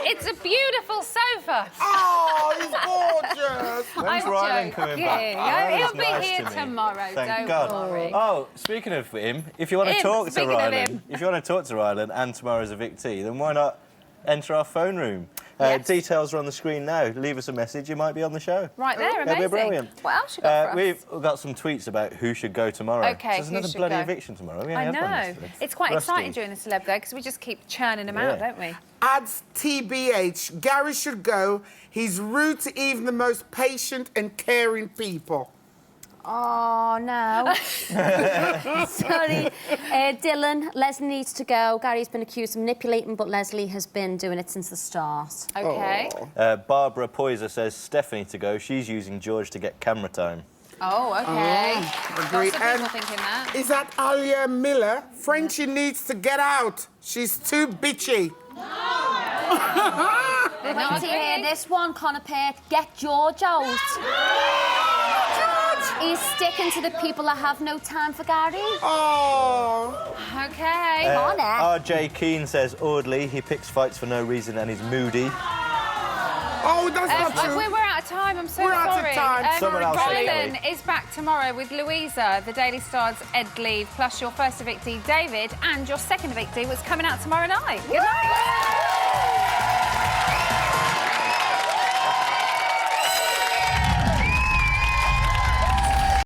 Speaker 1: It's a beautiful sofa.
Speaker 7: Oh, he's gorgeous.
Speaker 26: When's Rylan coming back?
Speaker 1: He'll be here tomorrow.
Speaker 26: Thank
Speaker 1: don't
Speaker 26: God.
Speaker 1: worry.
Speaker 26: Oh, speaking of him, if you want to
Speaker 1: Him,
Speaker 26: talk to
Speaker 1: speaking of
Speaker 26: Rylan,
Speaker 1: him.
Speaker 26: if you want to talk to Rylan and tomorrow's a Vic T, then why not enter our phone room?
Speaker 1: Yes.
Speaker 26: Details are on the screen now. Leave us a message. You might be on the show.
Speaker 1: Right there,
Speaker 26: That'd
Speaker 1: amazing.
Speaker 26: be brilliant.
Speaker 1: What else you got for us?
Speaker 26: We've got some tweets about who should go tomorrow.
Speaker 1: Okay,
Speaker 26: There's
Speaker 1: who
Speaker 26: another
Speaker 1: should
Speaker 26: bloody
Speaker 1: go?
Speaker 26: eviction tomorrow. We only
Speaker 1: I
Speaker 26: had one
Speaker 1: know.
Speaker 26: yesterday.
Speaker 1: It's quite
Speaker 26: Rusty.
Speaker 1: exciting during the celeb though, because we just keep churning them out, don't we?
Speaker 7: Adds TBH. Gary should go. He's rude to even the most patient and caring people.
Speaker 5: Oh, no. Sorry. Dylan, Leslie needs to go. Gary's been accused of manipulating, but Leslie has been doing it since the start.
Speaker 1: OK.
Speaker 26: Barbara Poyser says Stephanie to go. She's using George to get camera time.
Speaker 1: Oh, OK.
Speaker 7: Agreed.
Speaker 1: Lots of people thinking that.
Speaker 7: Is that Alia Miller? Frenchie needs to get out. She's too bitchy.
Speaker 5: Wait till you hear this one, Connor Peart. Get George out.
Speaker 7: George!
Speaker 5: He's sticking to the people that have no time for Gary.
Speaker 7: Oh.
Speaker 1: Okay.
Speaker 5: Come on,
Speaker 26: RJ Keane says Audley, he picks fights for no reason and he's moody.
Speaker 7: Oh, that's not true.
Speaker 1: We're out of time. I'm so
Speaker 7: We're out of
Speaker 1: sorry.
Speaker 7: time.
Speaker 26: Someone else say
Speaker 1: Rylan is back tomorrow with Louisa, the Daily Star's Ed Leave, plus your first evictee, David, and your second evictee, was coming out tomorrow night. Good night.